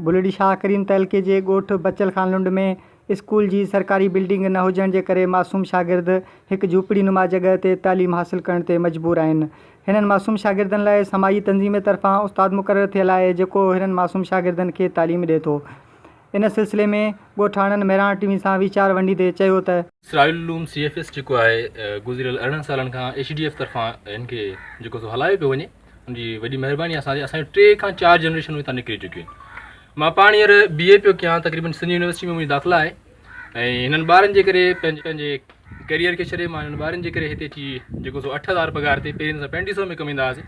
बुलड़ी शाह करीम तहलके जे ॻोठ बचल खान लुंड में स्कूल जी सरकारी बिल्डिंग न हुजण जे करे मासूम शागिर्द हिकु झूपड़ी नुमा जॻह ते तालीम हासिल करण ते मजबूर आहिनि। हिननि मासूम शागिर्दनि लाइ समाजी तंज़ीम तरफ़ां उस्ताद मुक़ररु थियल आहे जेको हिननि मासूम शागिर्दनि खे तालीम ॾिए थो। इन सिलसिले में ॻोठाणनि मेराण टीवी सां वीचार वंडीदे चयो त इसराइलूम CFS जेको आहे गुज़िरियल 18 सालनि खां HDF तरफ़ां हिन खे जेको सो हलायो पियो वञे, उनजी वॾी महिरबानी असांजी 3 खां 4 जनरेशनूं हितां निकिरी चुकियूं आहिनि। मां पाण हींअर BA पियो कयां, तक़रीबन सिंध यूनिवर्सिटी में मुंहिंजी दाख़िला आहे ऐं हिननि ॿारनि जे करे पंहिंजे कैरियर खे छॾे मां हिननि ॿारनि जे करे हिते अची जेको सो 8000 पघार ते, पहिरीं असां 3500 में कमाईंदा हुआसीं,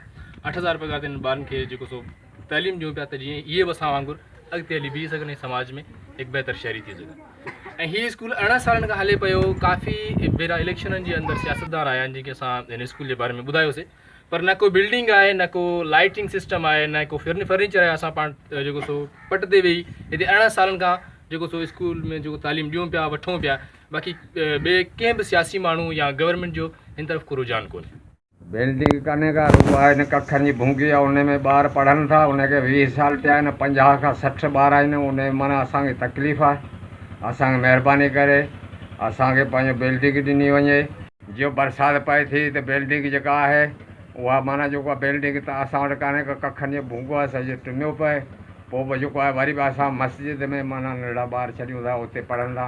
8000 पघार ते हिननि ॿारनि खे जेको सो तालीम ॾियूं पिया त जीअं इहे बि असां वांगुरु अॻिते हली बीह सघनि ऐं समाज में हिकु बहितर शहरी थी सघनि। ऐं हीअ स्कूल 18 सालनि खां हले पियो। काफ़ी भेरा इलेक्शननि जे अंदरि सियासतदान आया आहिनि जेके असां हिन स्कूल जे बारे में ॿुधायोसीं, पर न को बिल्डिंग आहे, न को लाइटिंग सिस्टम आहे, न को फर्नीचर आहे। असां पाण जेको सो पट ते वेही हिते 18 सालनि खां जेको सो स्कूल में जेको तालीम ॾियूं पिया, वठूं पिया। बाक़ी ॿिए कंहिं बि सियासी माण्हू या गवर्नमेंट जो हिन तरफ़ को रुझान कोन्हे। बिल्डिंग कान्हे का, उहा हिन कखनि जी भूंगी आहे, उन में ॿार पढ़नि था। उनखे 20 साल थिया आहिनि, 50 खां 60 ॿार आहिनि। उन माना असांखे तकलीफ़ आहे। असांखे महिरबानी करे असांखे पंहिंजो बिल्डिंग ॾिनी वञे। जो बरसाति पए थी त बिल्डिंग जेका आहे उहा माना जेको आहे बिल्डिंग त असां वटि कान्हे का, कखनि जो भूंगो आहे, सॼो टुनियो पए। पोइ बि जेको आहे वरी बि असां मस्जिद में माना नंढा ॿार छॾियूं था, उते पढ़ंदा।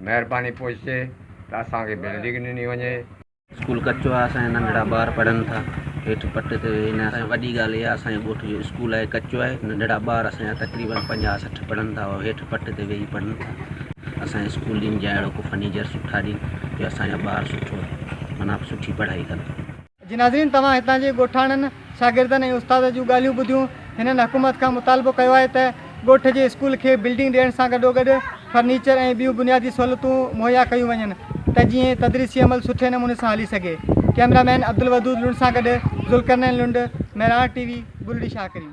महिरबानी पहुचे त असांखे बिल्डिंग ॾिनी वञे। स्कूल कचो आहे, असांजा नंढड़ा ॿार पढ़नि था हेठि पट ते वेही। असांजी वॾी ॻाल्हि इहा, असांजे ॻोठ जो स्कूल आहे कचो आहे, नंढड़ा ॿार असांजा तक़रीबन 50-60 पढ़नि था और हेठि पट ते वेही पढ़नि था। असांजे स्कूल ॾींहुं जा अहिड़ो को फर्नीचर सुठा ॾींहुं जो असांजा ॿार सुठो माना सुठी पढ़ाई कनि। जी नाज़रीन, तव्हां हितां जे ॻोठाणनि शागिर्दनि ऐं उस्ताद जूं ॻाल्हियूं ॿुधियूं। हिननि हुकूमत खां मुतालबो कयो आहे त ॻोठ जे स्कूल खे बिल्डिंग ॾियण सां गॾोगॾु फर्नीचर ऐं ॿियूं बुनियादी सहूलियतूं मुहैया कयूं वञनि त जीअं तदरीसी अमल सुठे नमूने सां हली सघे। कैमरामैन अब्दुल वदूद लुंड सां गॾु ज़ुल्करनैन लुंड, मेराण टीवी, बुलड़ी शाह करीम।